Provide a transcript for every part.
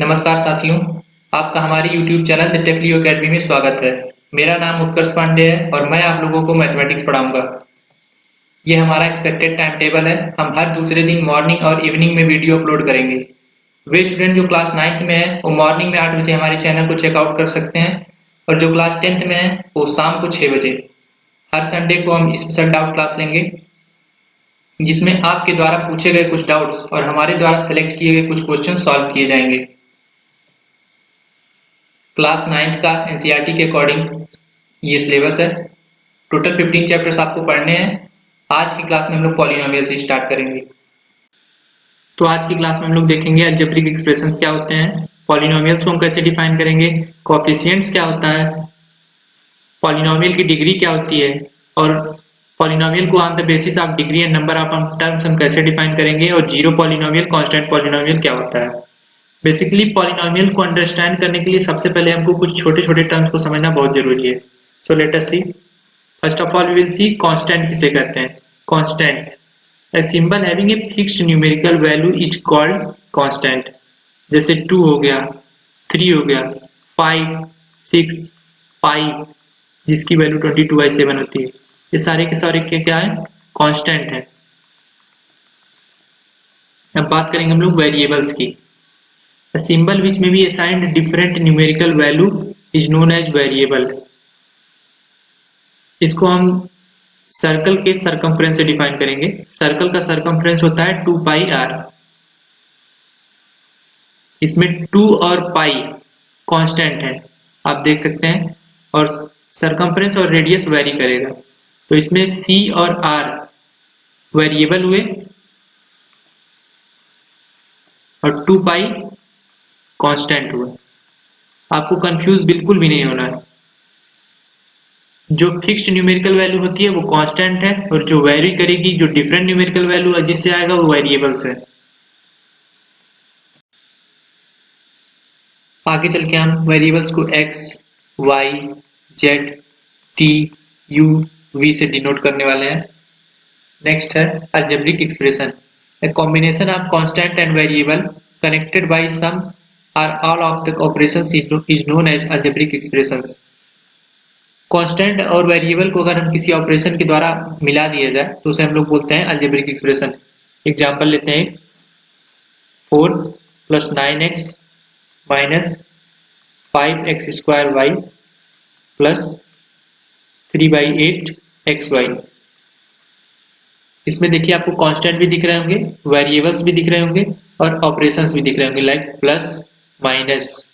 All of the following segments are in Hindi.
नमस्कार साथियों, आपका हमारे YouTube चैनल द टेक्लियो अकेडमी में स्वागत है। मेरा नाम उत्कर्ष पांडे है और मैं आप लोगों को मैथमेटिक्स पढ़ाऊंगा। ये हमारा एक्सपेक्टेड टाइम टेबल है। हम हर दूसरे दिन मॉर्निंग और इवनिंग में वीडियो अपलोड करेंगे। वे स्टूडेंट जो क्लास 9th में है वो मॉर्निंग में 8 बजे हमारे चैनल को चेकआउट कर सकते हैं और जो क्लास 10th में है वो शाम को 6 बजे। हर संडे को हम स्पेशल डाउट क्लास लेंगे जिसमें आपके द्वारा पूछे गए कुछ डाउट्स और हमारे द्वारा सेलेक्ट किए गए कुछ क्वेश्चन सॉल्व किए जाएंगे। क्लास 9th का एनसीईआरटी के अकॉर्डिंग ये सिलेबस है। टोटल 15 चैप्टर्स आपको पढ़ने हैं। आज की क्लास में हम लोग पॉलिनोमियल से स्टार्ट करेंगे। तो आज की क्लास में हम लोग देखेंगे अलजेब्रिक एक्सप्रेशंस क्या होते हैं, पॉलिनोमियल्स को हम कैसे डिफाइन करेंगे, कोएफिशिएंट्स क्या होता है, पॉलिनोमियल की डिग्री क्या होती है और पॉलिनोमियल को on the basis of degree and number of terms हम कैसे डिफाइन करेंगे और जीरो पॉलिनोमियल, कांस्टेंट पॉलिनोमियल क्या होता है। बेसिकली पॉलिनोमियल को अंडरस्टैंड करने के लिए सबसे पहले हमको कुछ छोटे छोटे टर्म्स को समझना बहुत जरूरी है। So let us see. First of all we will see constant किसे कहते हैं। Constants, a symbol having a fixed numerical value is called constant। जैसे 2 हो गया, 3 हो गया, 5, 6, 5 जिसकी वैल्यू 22/7 होती है। ये सारे के सारे क्या है, कांस्टेंट है। अब बात करेंगे हम लोग वेरिएबल्स की। A symbol which may be assigned different numerical value is known as variable। इसको हम सर्कल के सरकमफ्रेंस से डिफाइन करेंगे। सर्कल का सरकमफ्रेंस होता है 2πr। इसमें 2 और पाई कांस्टेंट है, आप देख सकते हैं, और सरकमफ्रेंस और रेडियस वेरी करेगा। तो इसमें c और r वेरिएबल हुए और 2π कांस्टेंट हुआ। आपको कंफ्यूज बिल्कुल भी नहीं होना है। जो फिक्स्ड न्यूमेरिकल वैल्यू होती है वो कांस्टेंट है और जो वेरी करेगी, जो डिफरेंट न्यूमेरिकल वैल्यू है जिससे आएगा वो वेरिएबल्स है। आगे चल के हम वेरिएबल्स को x, y, z, t, u, v से डिनोट करने वाले हैं। नेक्स्ट है algebraic expression, a combination of constant and variable connected by some or all of the operations is known as algebraic expressions। Constant और वेरिएबल को अगर हम किसी ऑपरेशन के द्वारा मिला दिया जाए तो उसे हम लोग बोलते हैं अलजेब्रिक एक्सप्रेशन। एग्जांपल लेते हैं, 4 + 9x - 5x² y + 3/8xy। इसमें देखिए आपको कांस्टेंट भी दिख रहे होंगे, वेरिएबल्स भी दिख रहे होंगे और ऑपरेशंस भी दिख रहे होंगे, लाइक प्लस माइनस।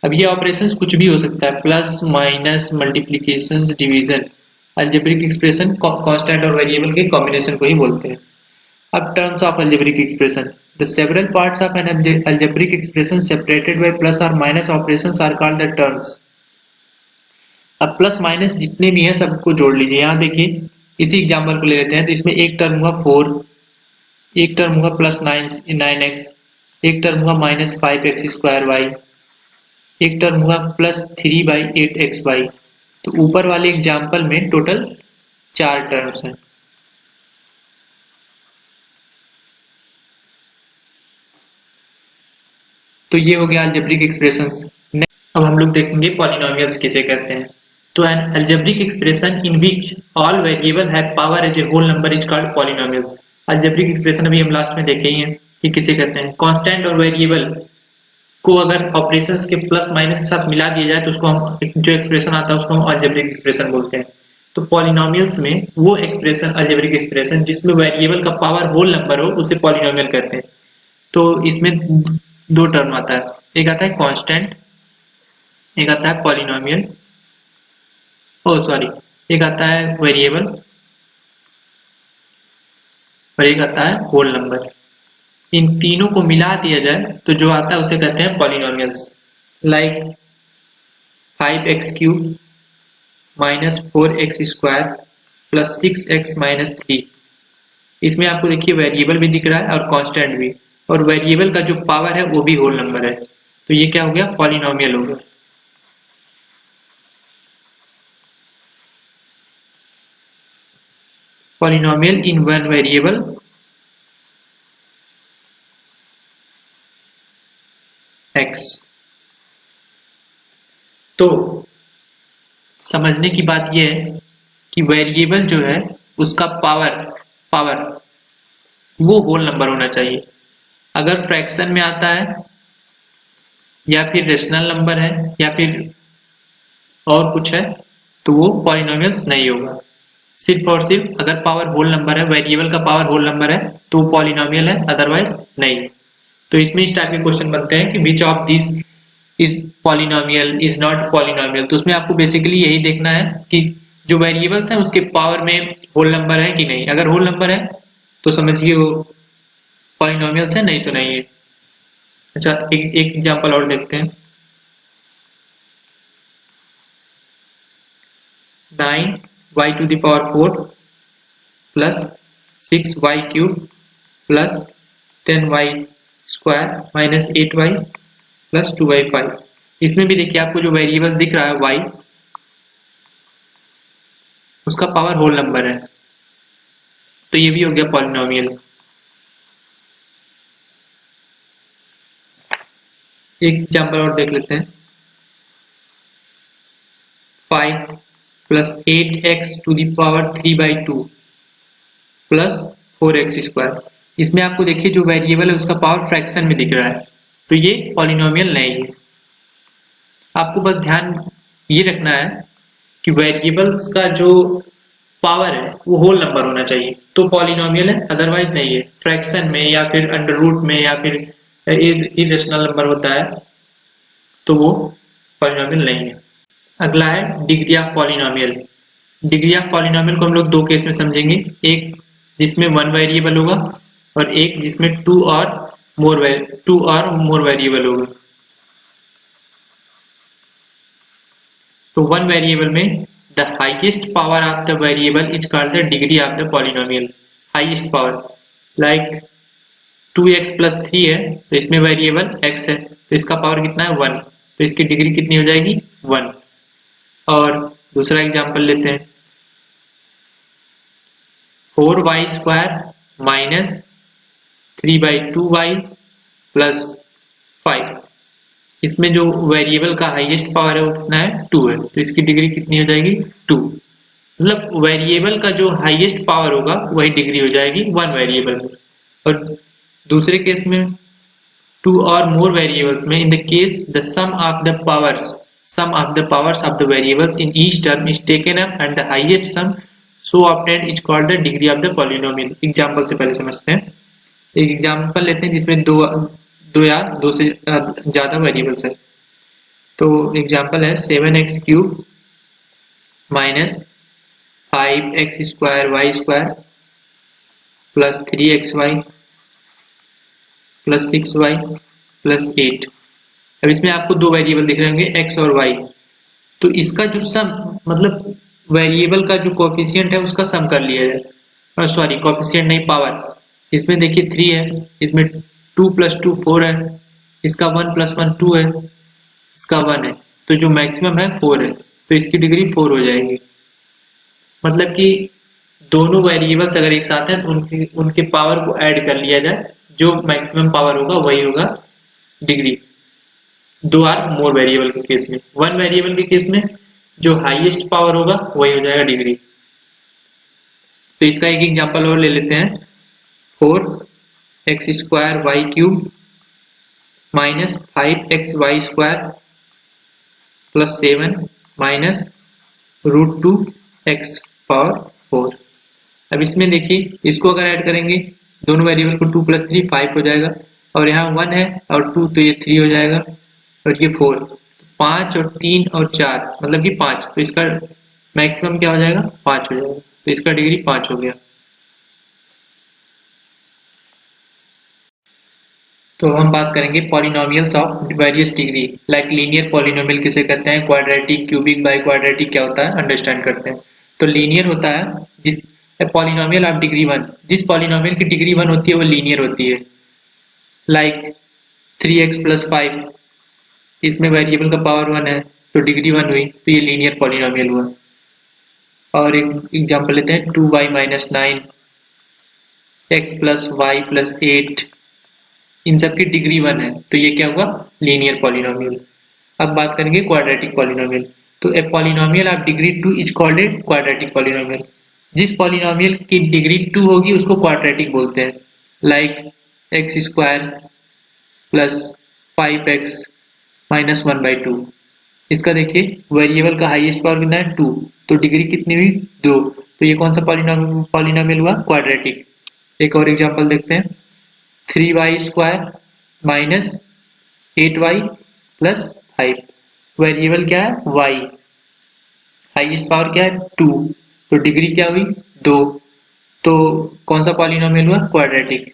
अब ये ऑपरेशंस कुछ भी हो सकता है, plus minus, multiplication, division. Algebraic expression constant और वेरिएबल के कॉम्बिनेशन को ही बोलते हैं। अब terms of algebraic expression, the several parts of an algebraic expression separated by plus और minus operations are called the terms. अब प्लस माइनस जितने भी हैं सबको जोड़ लीजिए। यहाँ देखिए इसी एग्जाम्पल को ले लेते हैं। तो इसमें एक टर्म हुआ 4, एक टर्म हुआ +9x, एक टर्म हुआ -5x²y, एक टर्म हुआ +3/8xy। तो ऊपर वाले एग्जाम्पल में टोटल 4 टर्म्स हैं। तो ये हो गया अलजेब्रिक एक्सप्रेशंस। अब हम लोग देखेंगे पॉलिनोमियल्स किसे कहते हैं। तो an algebraic expression in which all variable have power as a whole number is called polynomials. Algebraic expression अभी हम लास्ट में देखे ही हैं कि किसे कहते हैं। कांस्टेंट और वेरिएबल को अगर ऑपरेशंस के प्लस माइनस के साथ मिला दिया जाए तो उसको हम, जो एक्सप्रेशन आता है उसको हम अलजेब्रिक एक्सप्रेशन बोलते हैं। तो पॉलिनोमियल्स में वो एक्सप्रेशन, अलजेब्रिक एक्सप्रेशन जिसमें वेरिएबल का पावर होल नंबर हो उसे पॉलिनोमियल कहते हैं। तो इसमें 2 टर्म आता है, एक आता है कांस्टेंट, एक आता है पॉलिनोमियल, एक आता है वेरिएबल और एक आता है होल नंबर। इन तीनों को मिला दिया जाए तो जो आता है उसे कहते हैं polynomials. Like 5x³ - 4x² + 6x - 3। इसमें आपको देखिए वेरिएबल भी दिख रहा है और कांस्टेंट भी, और वेरिएबल का जो पावर है वो भी होल नंबर है। तो ये क्या हो गया, पॉलिनोमियल हो गया। polynomial in one variable x. तो समझने की बात यह है कि वेरिएबल जो है उसका पावर वो होल नंबर होना चाहिए। अगर फ्रैक्शन में आता है या फिर रेशनल नंबर है या फिर और कुछ है तो वो पॉलिनोमियल्स नहीं होगा। सिर्फ और सिर्फ अगर पावर होल नंबर है, वेरिएबल का पावर होल नंबर है तो वो पॉलिनोमियल है, अदरवाइज नहीं। तो इसमें इस टाइप के क्वेश्चन बनते हैं कि which of this is polynomial is not polynomial. तो उसमें आपको बेसिकली यही देखना है कि जो वेरिएबल्स हैं उसके पावर में होल नंबर है कि नहीं। अगर होल नंबर है तो समझिए वो पॉलिनोमियल्स है, नहीं तो नहीं है। अच्छा, एक एग्जांपल और देखते हैं। 9y to the power 4 plus 6y cube plus 10y square minus 8y plus 2y5। इसमें भी देखिए आपको जो वेरिएबल्स दिख रहा है y, उसका पावर होल नंबर है, तो ये भी हो गया पॉलिनोमियल। एक एग्जांपल और देख लेते हैं। 5 plus 8x to the power 3/2 plus 4x square. इसमें आपको देखिए जो वेरिएबल है उसका पावर फ्रैक्शन में दिख रहा है, तो ये पॉलिनोमियल नहीं है। आपको बस ध्यान ये रखना है कि वेरिएबल्स का जो पावर है वो होल नंबर होना चाहिए तो पॉलिनोमियल है, अदरवाइज नहीं है। फ्रैक्शन में या फिर अंडर रूट में या फिर इरेशनल नंबर होता है तो वो पॉलिनोमियल नहीं है। अगला है degree of polynomial. Degree of polynomial को हम लोग दो केस में समझेंगे, एक जिसमें वन वेरिएबल होगा और एक जिसमें टू और मोर वेरिएबल होगा। तो वन वेरिएबल में the highest power of the variable is called the degree of the polynomial. Highest power like 2x plus 3 है तो इसमें वेरिएबल x है तो इसका पावर कितना है 1, तो इसकी डिग्री कितनी हो जाएगी 1। और दूसरा एग्जांपल लेते हैं 4y square minus 3/2y plus 5। इसमें जो वेरिएबल का हाईएस्ट पावर है वो कितना है 2 है तो इसकी डिग्री कितनी हो जाएगी 2। मतलब वेरिएबल का जो हाईएस्ट पावर होगा वही डिग्री हो जाएगी वन वेरिएबल में। और दूसरे केस में टू और मोर वेरिएबल्स में in the case the sum of the powers of the variables in each term is taken up and the highest sum so obtained is called the degree of the polynomial. Example से पहले समझते हैं। एक एग्जांपल लेते हैं जिसमें दो या दो से ज्यादा वेरिएबल्स है। तो एग्जांपल है 7x cube minus 5x square y square plus 3xy plus 6y plus 8। अब इसमें आपको दो वेरिएबल दिख रहे होंगे x और y, तो इसका जो सम मतलब वेरिएबल का जो कोफिशिएंट है उसका सम कर लिया जाए। सॉरी कोफिशिएंट नहीं, पावर। इसमें देखिए 3 है, इसमें 2 + 2 4 है, इसका 1 + 1 2 है, इसका 1 है, तो जो मैक्सिमम है 4 है तो इसकी डिग्री 4 हो जाएगी। मतलब कि दोनों वेरिएबल्स अगर एक साथ हैं तो उनके पावर को ऐड कर लिया जाए, जो मैक्सिमम पावर होगा वही होगा डिग्री। दो आर मोर वेरिएबल के केस में, वन वेरिएबल के केस में जो हाईएस्ट पावर होगा वही हो जाएगा डिग्री। तो इसका एक एग्जांपल और ले लेते हैं। 4x square y cube minus 5xy square plus 7 minus √2x power 4। अब इसमें देखिए इसको अगर ऐड करेंगे दोनों वेरिएबल को 2 + 3 5 हो जाएगा, और यहाँ 1 है और 2 तो ये 3 हो जाएगा और ये 4, 5 और 3 और 4 मतलब कि 5, तो इसका मैक्सिमम क्या हो जाएगा 5 हो जाएगा, तो इसका डिग्री 5 हो गया। तो हम बात करेंगे polynomials of various degree, like linear polynomial किसे कहते हैं, क्वाड्रेटिक, क्यूबिक, बाई क्वाड्रेटिक क्या होता है अंडरस्टैंड करते हैं। तो लीनियर होता है जिस पॉलिनोमियल ऑफ डिग्री 1, जिस पॉलिनोमियल की डिग्री 1 होती है वो लीनियर होती है। लाइक 3x + 5, इसमें वेरिएबल का पावर 1 है तो डिग्री 1 हुई तो ये लीनियर पॉलिनोमियल हुआ। और एक एग्जांपल लेते हैं 2y - 9 x + y + 8 इन सब की डिग्री 1 है, तो ये क्या हुआ, लीनियर पॉलिनोमियल। अब बात करेंगे क्वाड्रेटिक पॉलिनोमियल। तो a polynomial of degree 2 is called a quadratic polynomial. जिस पॉलिनोमियल की डिग्री 2 होगी उसको क्वाड्रेटिक बोलते हैं। Like x square plus 5x minus 1/2। इसका देखिए वेरिएबल का हाईएस्ट पावर कितना है 2, तो डिग्री कितनी हुई 2, तो ये कौन सा पॉलिनोमियल हुआ, क्वाड्रेटिक। एक और एग्जांपल देखते हैं, 3y square minus 8y plus 5। Variable क्या है y, हाईएस्ट पावर क्या है 2, तो डिग्री क्या हुई 2, तो कौन सा पॉलिनोमियल हुआ, क्वाड्रेटिक।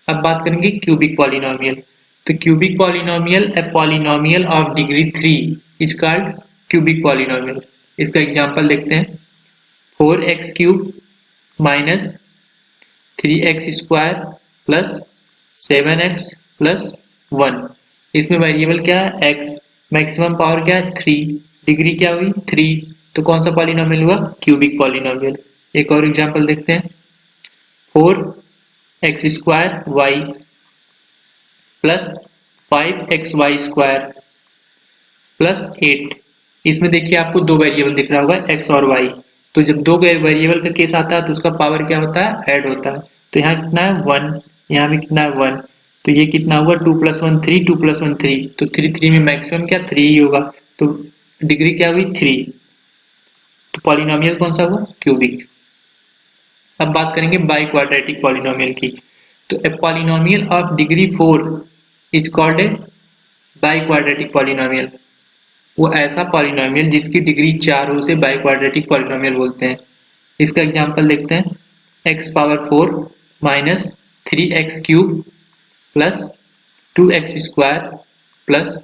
अब बात करेंगे क्यूबिक पॉलिनोमियल। तो cubic polynomial a polynomial of degree 3 is called cubic polynomial. इसका एग्जांपल देखते हैं, 4x cube minus 3x square plus 7x plus 1। इसमें वेरिएबल क्या है x, मैक्सिमम पावर क्या है 3, डिग्री क्या हुई 3, तो कौन सा पॉलिनोमियल हुआ, क्यूबिक पॉलिनोमियल। एक और एग्जांपल देखते हैं, 4x square y plus 5xy square plus 8। इसमें देखिए आपको दो वेरिएबल दिख रहा होगा x और y, तो जब दो वेरिएबल का केस आता है तो उसका पावर क्या होता है, ऐड होता है। तो यहाँ कितना है 1, यहाँ भी कितना है 1, तो ये कितना हुआ 2 + 1 3, 2 + 1 3, तो 3 में मैक्सिमम क्या 3 ही होगा, तो डिग्री क्या हुई 3, तो पॉलिनोमियल कौन सा हुआ, क्यूबिक। अब बात करेंगे बाई क्वाड्रेटिक पॉलिनोमियल की। तो a polynomial of degree 4 is called a by quadratic polynomial. वो ऐसा पॉलिनोमियल जिसकी डिग्री 4 हो उसे बाई क्वाड्रेटिक पॉलिनोमियल बोलते हैं। इसका एग्जांपल देखते हैं, x power 4 minus 3x cube plus 2x square plus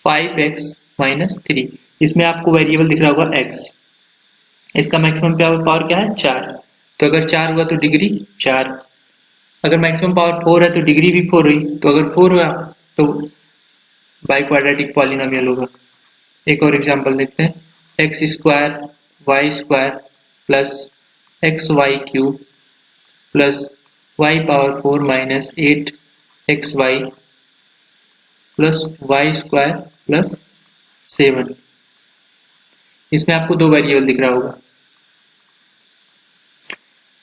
5x minus 3। इसमें आपको वेरिएबल दिख रहा होगा x, इसका मैक्सिमम पावर क्या है 4, तो अगर 4 हुआ तो डिग्री 4, अगर मैक्सिमम पावर 4 है तो डिग्री भी 4 हुई, तो अगर 4 हुआ तो बाई क्वाड्रेटिक पॉलिनोमियल होगा। एक और एग्जांपल देखते हैं, x square y square plus x y cube plus y power 4 minus 8xy plus y square plus 7। इसमें आपको दो वेरिएबल दिख रहा होगा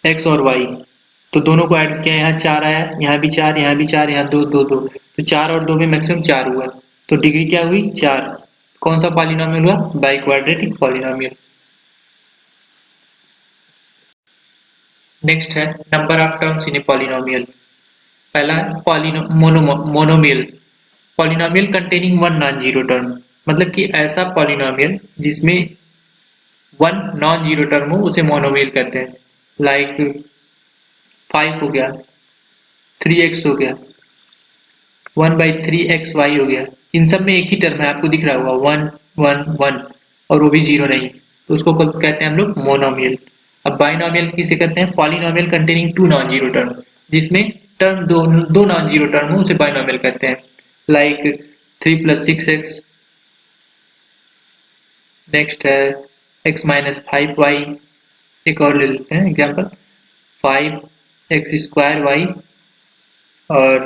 x और y, तो दोनों को ऐड किया, यहाँ 4 आया, यहाँ भी 4, यहाँ भी 4, यहाँ 2 2 2, तो 4 और 2 में मैक्सिमम 4 हुआ, तो डिग्री क्या हुई 4, कौन सा पॉलिनोमियल हुआ, बाई क्वाड्रेटिक पॉलिनोमियल। नेक्स्ट है number of terms in a polynomial. पहला monomial, polynomial containing one non zero term, मतलब कि ऐसा पॉलिनोमियल जिसमें वन नॉन जीरो टर्म हो उसे मोनोमियल कहते हैं। लाइक 5 हो गया, 3x हो गया, 1/3xy हो गया, इन सब में एक ही टर्म है, आपको दिख रहा होगा 1 1 1 और वो भी जीरो नहीं, तो उसको कहते हैं हम लोग मोनोमियल। अब बाइनोमियल किसे कहते हैं, polynomial containing two non zero term, जिसमें टर्म दो नॉन जीरो टर्म हो उसे बाइनोमियल कहते हैं। लाइक 3 + 6x, नेक्स्ट है x - 5y, एक और ले लेते हैं एग्जांपल 5x स्क्वायर y और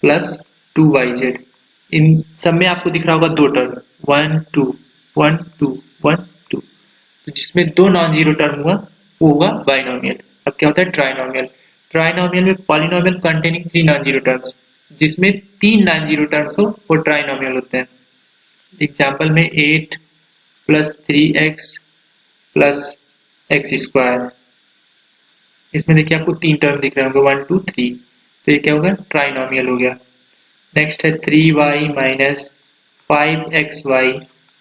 प्लस 2yz। इन सब में आपको दिख रहा होगा दो टर्म 1 2 1 2 1 2, तो जिसमें दो नॉन जीरो टर्म हुआ वो हुआ बाइनोमियल। अब क्या होता है ट्राइनोमियल, ट्राइनोमियल में polynomial containing 3 non zero terms, जिसमें 3 नॉन जीरो टर्म्स हो वो ट्राइनोमियल होते हैं। एग्जांपल में 8 + 3x प्लस x स्क्वायर, इसमें देखिए आपको 3 टर्म दिख रहे होंगे 1 2 3, तो ये क्या होगा ट्राइनोमियल हो गया। नेक्स्ट है 3y - 5xy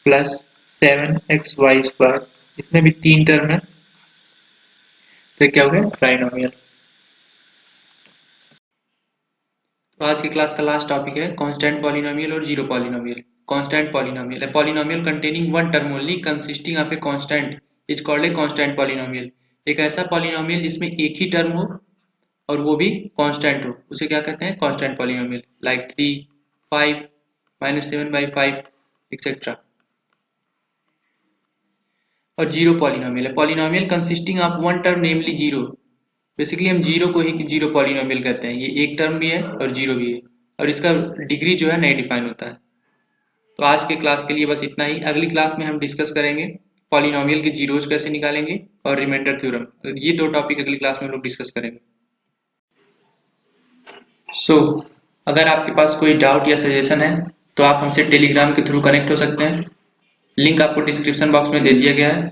plus 7xy square, इसमें भी 3 टर्म है, तो क्या हो गया ट्राइनोमियल। तो आज की क्लास का लास्ट टॉपिक है कांस्टेंट पॉलिनोमियल और zero polynomial. Constant polynomial, a polynomial containing one term only consisting of a constant is called a constant polynomial। एक ऐसा पॉलिनोमियल जिसमें एक ही टर्म हो और वो भी कांस्टेंट हो उसे क्या कहते हैं, कांस्टेंट पॉलिनोमियल। Like 3 5 -7/5 etcetera. और जीरो पॉलिनोमियल है polynomial consisting of one term namely zero, basically हम जीरो को ही जीरो पॉलिनोमियल कहते हैं, ये एक टर्म भी है और जीरो भी है। और इसका डिग्री जो है नहीं डिफाइन होता है। तो आज के क्लास के लिए बस इतना ही। अगली क्लास में हम डिस्कस करेंगे पॉलिनोमियल के जीरोज कैसे निकालेंगे और रिमाइंडर थ्योरम। तो ये दो टॉपिक अगली क्लास में हम लोग डिस्कस करेंगे। अगर आपके पास कोई डाउट या सजेशन है तो आप हमसे टेलीग्राम के थ्रू कनेक्ट हो सकते हैं। लिंक आपको डिस्क्रिप्शन बॉक्स में दे दिया गया है,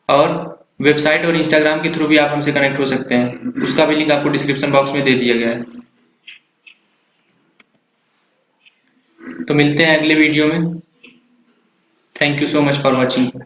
और वेबसाइट और इंस्टाग्राम के थ्रू भी आप हमसे कनेक्ट हो सकते हैं, उसका भी लिंक आपको डिस्क्रिप्शन बॉक्स में दे दिया गया है। तो मिलते हैं अगले वीडियो में। Thank you so much for watching.